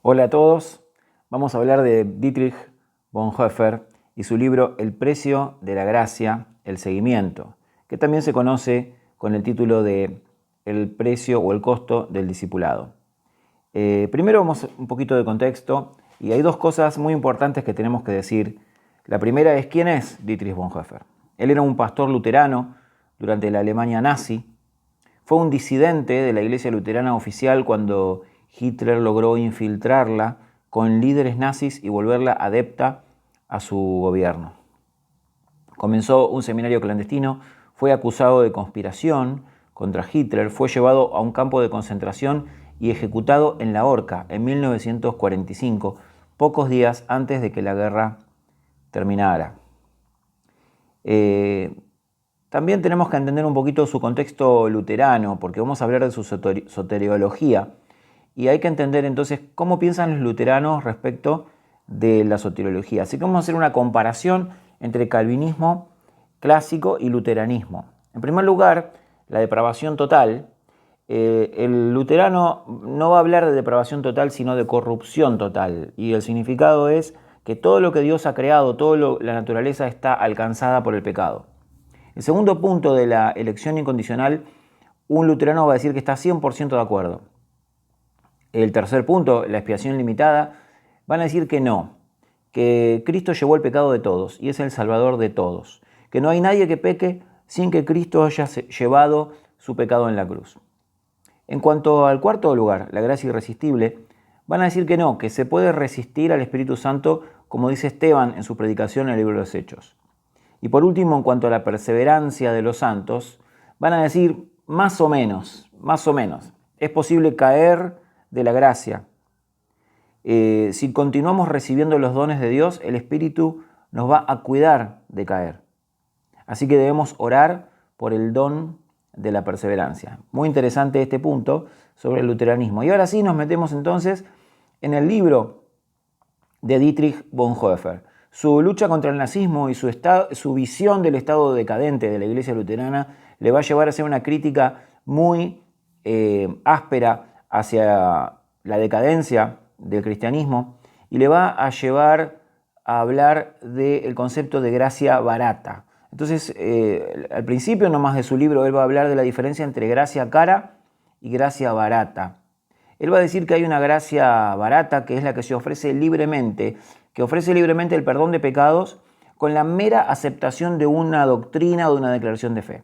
Hola a todos, vamos a hablar de Dietrich Bonhoeffer y su libro El precio de la gracia, el seguimiento, que también se conoce con el título de El precio o el costo del discipulado. Primero vamos un poquito de contexto y hay dos cosas muy importantes que tenemos que decir. La primera es quién es Dietrich Bonhoeffer. Él era un pastor luterano durante la Alemania nazi. Fue un disidente de la iglesia luterana oficial cuando Hitler logró infiltrarla con líderes nazis y volverla adepta a su gobierno. Comenzó un seminario clandestino, fue acusado de conspiración contra Hitler, fue llevado a un campo de concentración y ejecutado en la horca en 1945, pocos días antes de que la guerra terminara. También tenemos que entender un poquito su contexto luterano, porque vamos a hablar de su soteriología. Y hay que entender entonces cómo piensan los luteranos respecto de la soteriología. Así que vamos a hacer una comparación entre calvinismo clásico y luteranismo. En primer lugar, la depravación total. El luterano no va a hablar de depravación total, sino de corrupción total. Y el significado es que todo lo que Dios ha creado, la naturaleza está alcanzada por el pecado. El segundo punto de la elección incondicional, un luterano va a decir que está 100% de acuerdo. El tercer punto, la expiación limitada, van a decir que no, que Cristo llevó el pecado de todos y es el Salvador de todos, que no hay nadie que peque sin que Cristo haya llevado su pecado en la cruz. En cuanto al cuarto lugar, la gracia irresistible, van a decir que no, que se puede resistir al Espíritu Santo, como dice Esteban en su predicación en el libro de los Hechos. Y por último, en cuanto a la perseverancia de los santos, van a decir más o menos, es posible caer de la gracia. Si continuamos recibiendo los dones de Dios, el Espíritu nos va a cuidar de caer. Así que debemos orar por el don de la perseverancia. Muy interesante este punto sobre el luteranismo. Y ahora sí nos metemos entonces en el libro de Dietrich Bonhoeffer. Su lucha contra el nazismo y su visión del estado decadente de la iglesia luterana le va a llevar a hacer una crítica muy áspera hacia la decadencia del cristianismo y le va a llevar a hablar del concepto de gracia barata. Entonces, al principio nomás de su libro, él va a hablar de la diferencia entre gracia cara y gracia barata. Él va a decir que hay una gracia barata, que es la que se ofrece libremente, que ofrece libremente el perdón de pecados con la mera aceptación de una doctrina o de una declaración de fe.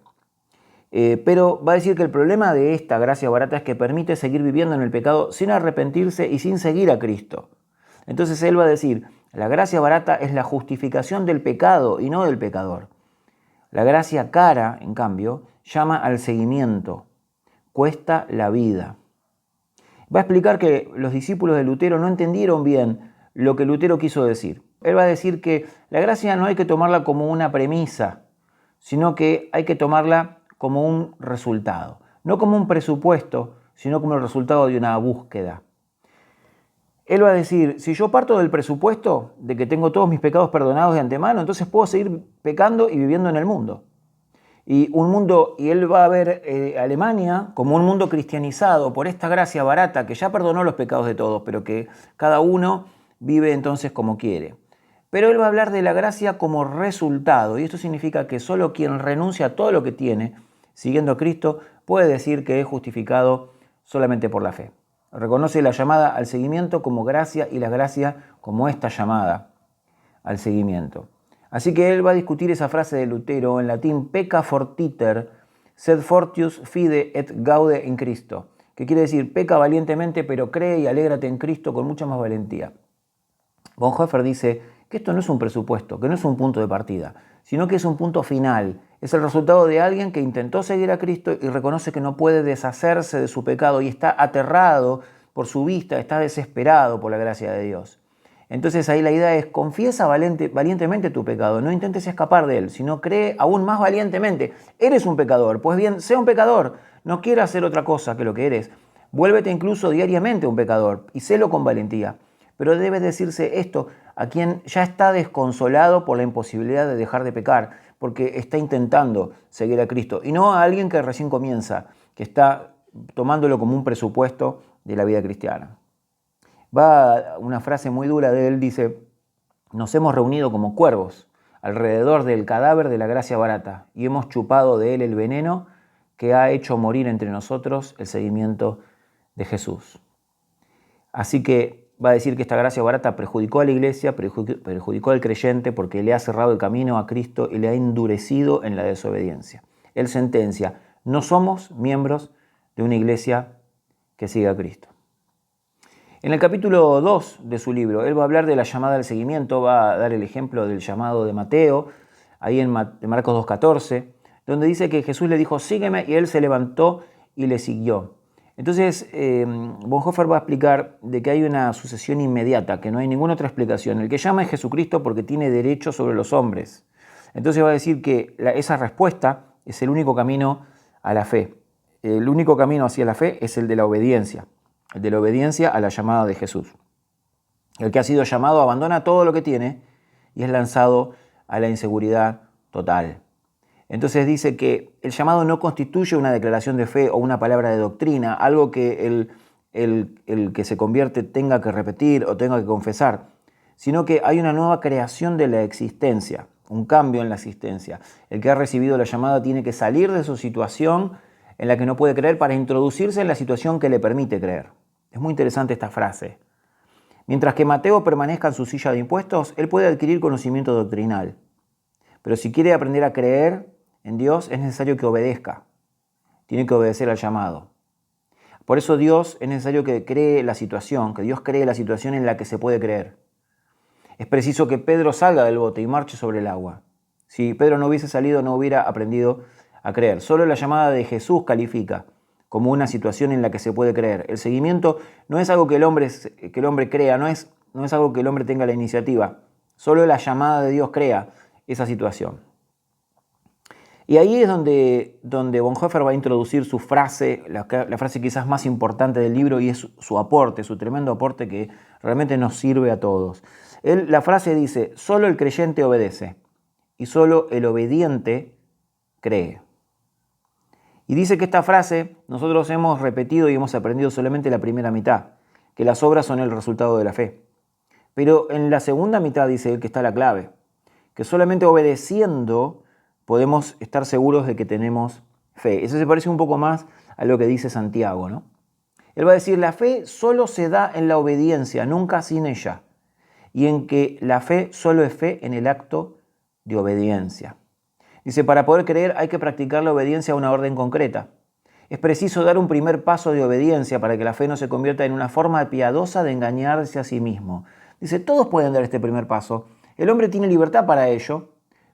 Pero va a decir que el problema de esta gracia barata es que permite seguir viviendo en el pecado sin arrepentirse y sin seguir a Cristo. Entonces él va a decir, la gracia barata es la justificación del pecado y no del pecador. La gracia cara, en cambio, llama al seguimiento, cuesta la vida. Va a explicar que los discípulos de Lutero no entendieron bien lo que Lutero quiso decir. Él va a decir que la gracia no hay que tomarla como una premisa, sino que hay que tomarla como un resultado. No como un presupuesto, sino como el resultado de una búsqueda. Él va a decir, si yo parto del presupuesto de que tengo todos mis pecados perdonados de antemano, entonces puedo seguir pecando y viviendo en el mundo. Y él va a ver Alemania como un mundo cristianizado por esta gracia barata que ya perdonó los pecados de todos, pero que cada uno vive entonces como quiere. Pero él va a hablar de la gracia como resultado, y esto significa que solo quien renuncia a todo lo que tiene, siguiendo a Cristo, puede decir que es justificado solamente por la fe. Reconoce la llamada al seguimiento como gracia y la gracia como esta llamada al seguimiento. Así que él va a discutir esa frase de Lutero en latín, pecca fortiter, sed fortius fide et gaude in Cristo, que quiere decir, peca valientemente, pero cree y alégrate en Cristo con mucha más valentía. Bonhoeffer dice que esto no es un presupuesto, que no es un punto de partida, sino que es un punto final. Es el resultado de alguien que intentó seguir a Cristo y reconoce que no puede deshacerse de su pecado y está aterrado por su vista, está desesperado por la gracia de Dios. Entonces ahí la idea es, confiesa valientemente tu pecado, no intentes escapar de él, sino cree aún más valientemente. Eres un pecador, pues bien, sea un pecador, no quieras hacer otra cosa que lo que eres. Vuélvete incluso diariamente un pecador y sélo con valentía. Pero debe decirse esto a quien ya está desconsolado por la imposibilidad de dejar de pecar, porque está intentando seguir a Cristo, y no a alguien que recién comienza, que está tomándolo como un presupuesto de la vida cristiana. Va una frase muy dura de él, dice: nos hemos reunido como cuervos alrededor del cadáver de la gracia barata y hemos chupado de él el veneno que ha hecho morir entre nosotros el seguimiento de Jesús. Así que va a decir que esta gracia barata perjudicó a la iglesia, perjudicó al creyente porque le ha cerrado el camino a Cristo y le ha endurecido en la desobediencia. Él sentencia: no somos miembros de una iglesia que siga a Cristo. En el capítulo 2 de su libro, él va a hablar de la llamada al seguimiento, va a dar el ejemplo del llamado de Mateo, ahí en Marcos 2:14, donde dice que Jesús le dijo: sígueme, y él se levantó y le siguió. Entonces, Bonhoeffer va a explicar de que hay una sucesión inmediata, que no hay ninguna otra explicación. El que llama es Jesucristo porque tiene derecho sobre los hombres. Entonces va a decir que esa respuesta es el único camino a la fe. El único camino hacia la fe es el de la obediencia a la llamada de Jesús. El que ha sido llamado abandona todo lo que tiene y es lanzado a la inseguridad total. Entonces dice que el llamado no constituye una declaración de fe o una palabra de doctrina, algo que el que se convierte tenga que repetir o tenga que confesar, sino que hay una nueva creación de la existencia, un cambio en la existencia. El que ha recibido la llamada tiene que salir de su situación en la que no puede creer para introducirse en la situación que le permite creer. Es muy interesante esta frase. Mientras que Mateo permanezca en su silla de impuestos, él puede adquirir conocimiento doctrinal. Pero si quiere aprender a creer en Dios, es necesario que obedezca. Tiene que obedecer al llamado. Por eso es necesario que cree la situación, que Dios cree la situación en la que se puede creer. Es preciso que Pedro salga del bote y marche sobre el agua. Si Pedro no hubiese salido, no hubiera aprendido a creer. Solo la llamada de Jesús califica como una situación en la que se puede creer. El seguimiento no es algo que el hombre crea, no es algo que el hombre tenga la iniciativa. Solo la llamada de Dios crea esa situación. Y ahí es donde Bonhoeffer va a introducir su frase, la frase quizás más importante del libro, y es su aporte, su tremendo aporte que realmente nos sirve a todos. La frase dice: solo el creyente obedece y solo el obediente cree. Y dice que esta frase nosotros hemos repetido y hemos aprendido solamente la primera mitad, que las obras son el resultado de la fe. Pero en la segunda mitad dice él que está la clave, que solamente obedeciendo podemos estar seguros de que tenemos fe. Eso se parece un poco más a lo que dice Santiago, ¿no? Él va a decir: la fe solo se da en la obediencia, nunca sin ella. Y en que la fe solo es fe en el acto de obediencia. Dice: para poder creer hay que practicar la obediencia a una orden concreta. Es preciso dar un primer paso de obediencia para que la fe no se convierta en una forma piadosa de engañarse a sí mismo. Dice: todos pueden dar este primer paso. El hombre tiene libertad para ello.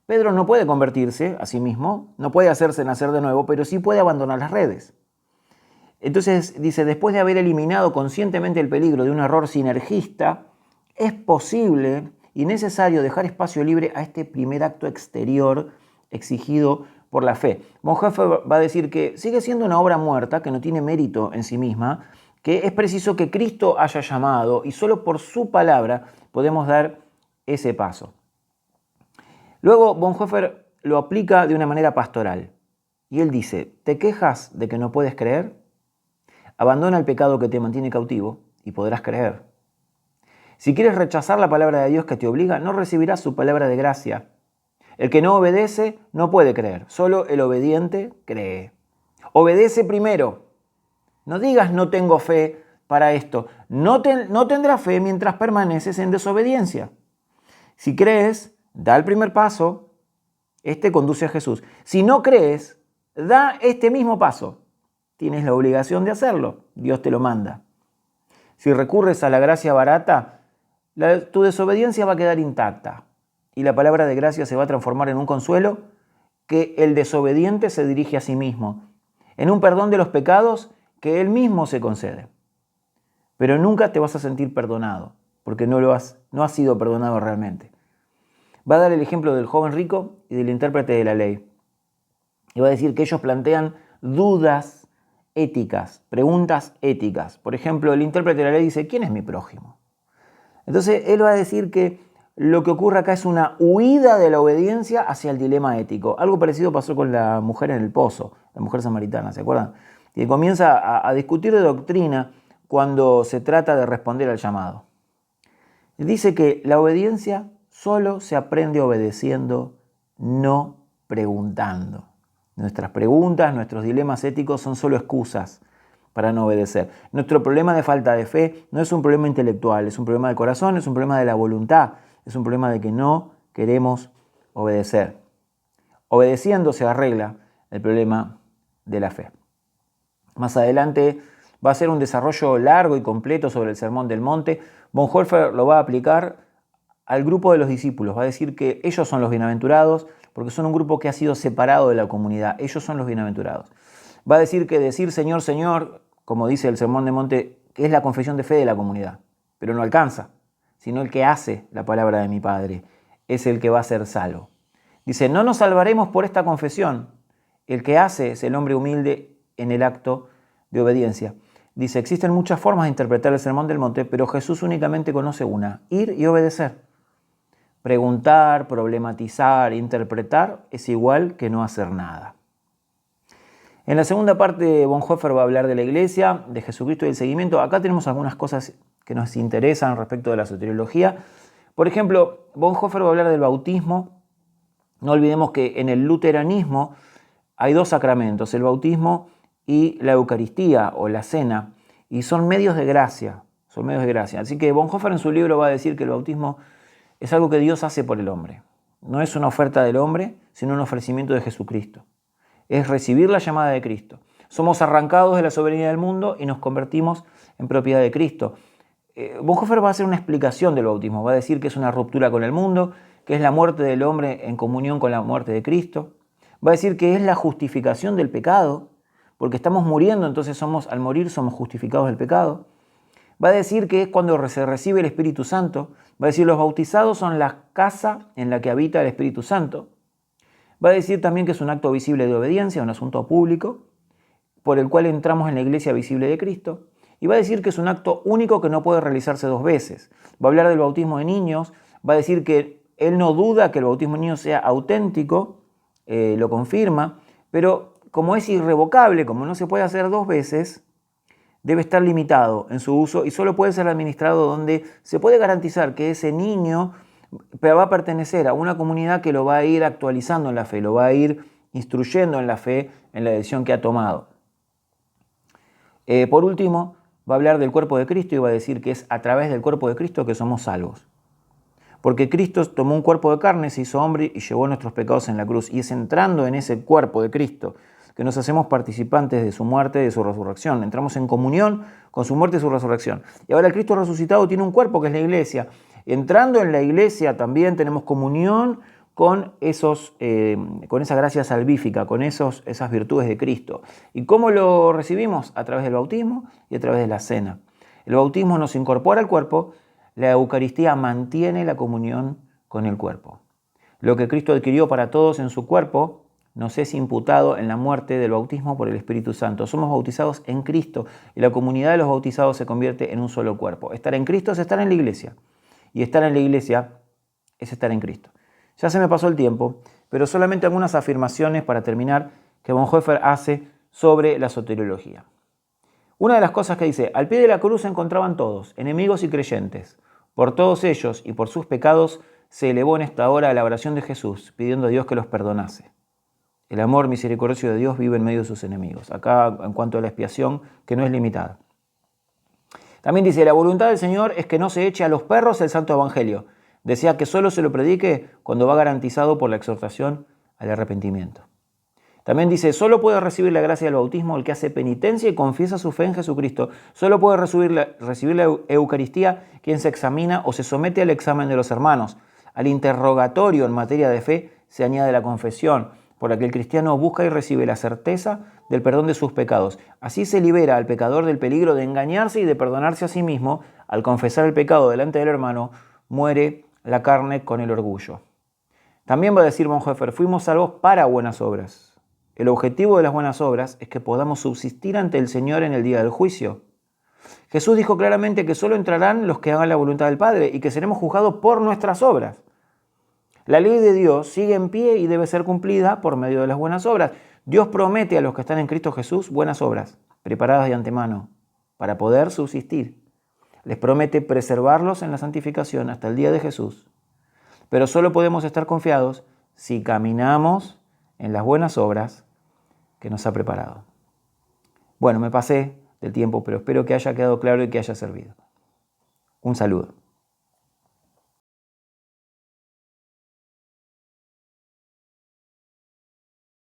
Pedro no puede convertirse a sí mismo, no puede hacerse nacer de nuevo, pero sí puede abandonar las redes. Entonces dice: después de haber eliminado conscientemente el peligro de un error sinergista, es posible y necesario dejar espacio libre a este primer acto exterior exigido por la fe. Bonhoeffer va a decir que sigue siendo una obra muerta, que no tiene mérito en sí misma, que es preciso que Cristo haya llamado y solo por su palabra podemos dar ese paso. Luego Bonhoeffer lo aplica de una manera pastoral y él dice: ¿te quejas de que no puedes creer? Abandona el pecado que te mantiene cautivo y podrás creer. Si quieres rechazar la palabra de Dios que te obliga, no recibirás su palabra de gracia. El que no obedece no puede creer, solo el obediente cree. Obedece primero. No digas: no tengo fe para esto. No tendrás fe mientras permaneces en desobediencia. Si crees, da el primer paso, este conduce a Jesús. Si no crees, da este mismo paso. Tienes la obligación de hacerlo, Dios te lo manda. Si recurres a la gracia barata, tu desobediencia va a quedar intacta y la palabra de gracia se va a transformar en un consuelo que el desobediente se dirige a sí mismo, en un perdón de los pecados que él mismo se concede. Pero nunca te vas a sentir perdonado, porque no has sido perdonado realmente. Va a dar el ejemplo del joven rico y del intérprete de la ley. Y va a decir que ellos plantean dudas éticas, preguntas éticas. Por ejemplo, el intérprete de la ley dice: ¿quién es mi prójimo? Entonces, él va a decir que lo que ocurre acá es una huida de la obediencia hacia el dilema ético. Algo parecido pasó con la mujer en el pozo, la mujer samaritana, ¿se acuerdan? Que comienza a discutir de doctrina cuando se trata de responder al llamado. Dice que la obediencia solo se aprende obedeciendo, no preguntando. Nuestras preguntas, nuestros dilemas éticos son solo excusas para no obedecer. Nuestro problema de falta de fe no es un problema intelectual, es un problema del corazón, es un problema de la voluntad, es un problema de que no queremos obedecer. Obedeciendo se arregla el problema de la fe. Más adelante va a ser un desarrollo largo y completo sobre el Sermón del Monte. Bonhoeffer lo va a aplicar al grupo de los discípulos. Va a decir que ellos son los bienaventurados porque son un grupo que ha sido separado de la comunidad. Ellos son los bienaventurados. Va a decir que decir Señor, Señor, como dice el Sermón del Monte, que es la confesión de fe de la comunidad. Pero no alcanza, sino el que hace la palabra de mi Padre es el que va a ser salvo. Dice, no nos salvaremos por esta confesión. El que hace es el hombre humilde en el acto de obediencia. Dice, existen muchas formas de interpretar el Sermón del Monte, pero Jesús únicamente conoce una, ir y obedecer. Preguntar, problematizar, interpretar es igual que no hacer nada. En la segunda parte, Bonhoeffer va a hablar de la iglesia, de Jesucristo y del seguimiento. Acá tenemos algunas cosas que nos interesan respecto de la soteriología. Por ejemplo, Bonhoeffer va a hablar del bautismo. No olvidemos que en el luteranismo hay dos sacramentos, el bautismo y la Eucaristía o la cena, y son medios de gracia, Así que Bonhoeffer en su libro va a decir que el bautismo es algo que Dios hace por el hombre. No es una oferta del hombre, sino un ofrecimiento de Jesucristo. Es recibir la llamada de Cristo. Somos arrancados de la soberanía del mundo y nos convertimos en propiedad de Cristo. Bonhoeffer va a hacer una explicación del bautismo, va a decir que es una ruptura con el mundo, que es la muerte del hombre en comunión con la muerte de Cristo. Va a decir que es la justificación del pecado, porque estamos muriendo, entonces al morir somos justificados del pecado. Va a decir que es cuando se recibe el Espíritu Santo. Va a decir los bautizados son la casa en la que habita el Espíritu Santo. Va a decir también que es un acto visible de obediencia, un asunto público, por el cual entramos en la iglesia visible de Cristo. Y va a decir que es un acto único que no puede realizarse dos veces. Va a hablar del bautismo de niños. Va a decir que él no duda que el bautismo de niños sea auténtico, lo confirma, pero como es irrevocable, como no se puede hacer dos veces, debe estar limitado en su uso y solo puede ser administrado donde se puede garantizar que ese niño va a pertenecer a una comunidad que lo va a ir actualizando en la fe, lo va a ir instruyendo en la fe, en la decisión que ha tomado. Por último, va a hablar del cuerpo de Cristo y va a decir que es a través del cuerpo de Cristo que somos salvos. Porque Cristo tomó un cuerpo de carne, se hizo hombre y llevó nuestros pecados en la cruz. Y es entrando en ese cuerpo de Cristo que nos hacemos participantes de su muerte y de su resurrección. Entramos en comunión con su muerte y su resurrección. Y ahora el Cristo resucitado tiene un cuerpo que es la iglesia. Entrando en la iglesia también tenemos comunión con esa gracia salvífica, con esas virtudes de Cristo. ¿Y cómo lo recibimos? A través del bautismo y a través de la cena. El bautismo nos incorpora al cuerpo. La Eucaristía mantiene la comunión con el cuerpo. Lo que Cristo adquirió para todos en su cuerpo nos es imputado en la muerte del bautismo por el Espíritu Santo. Somos bautizados en Cristo y la comunidad de los bautizados se convierte en un solo cuerpo. Estar en Cristo es estar en la iglesia y estar en la iglesia es estar en Cristo. Ya se me pasó el tiempo, pero solamente algunas afirmaciones para terminar que Bonhoeffer hace sobre la soteriología. Una de las cosas que dice, al pie de la cruz se encontraban todos, enemigos y creyentes. Por todos ellos y por sus pecados se elevó en esta hora a la oración de Jesús, pidiendo a Dios que los perdonase. El amor misericordioso de Dios vive en medio de sus enemigos. Acá, en cuanto a la expiación, que no es limitada. También dice, la voluntad del Señor es que no se eche a los perros el santo evangelio. Desea que solo se lo predique cuando va garantizado por la exhortación al arrepentimiento. También dice, solo puede recibir la gracia del bautismo el que hace penitencia y confiesa su fe en Jesucristo. Solo puede recibir la Eucaristía quien se examina o se somete al examen de los hermanos. Al interrogatorio en materia de fe se añade la confesión, por la que el cristiano busca y recibe la certeza del perdón de sus pecados. Así se libera al pecador del peligro de engañarse y de perdonarse a sí mismo. Al confesar el pecado delante del hermano, muere la carne con el orgullo. También va a decir Bonhoeffer, fuimos salvos para buenas obras. El objetivo de las buenas obras es que podamos subsistir ante el Señor en el día del juicio. Jesús dijo claramente que solo entrarán los que hagan la voluntad del Padre y que seremos juzgados por nuestras obras. La ley de Dios sigue en pie y debe ser cumplida por medio de las buenas obras. Dios promete a los que están en Cristo Jesús buenas obras, preparadas de antemano para poder subsistir. Les promete preservarlos en la santificación hasta el día de Jesús. Pero solo podemos estar confiados si caminamos en las buenas obras que nos ha preparado. Bueno, me pasé del tiempo, pero espero que haya quedado claro y que haya servido. Un saludo.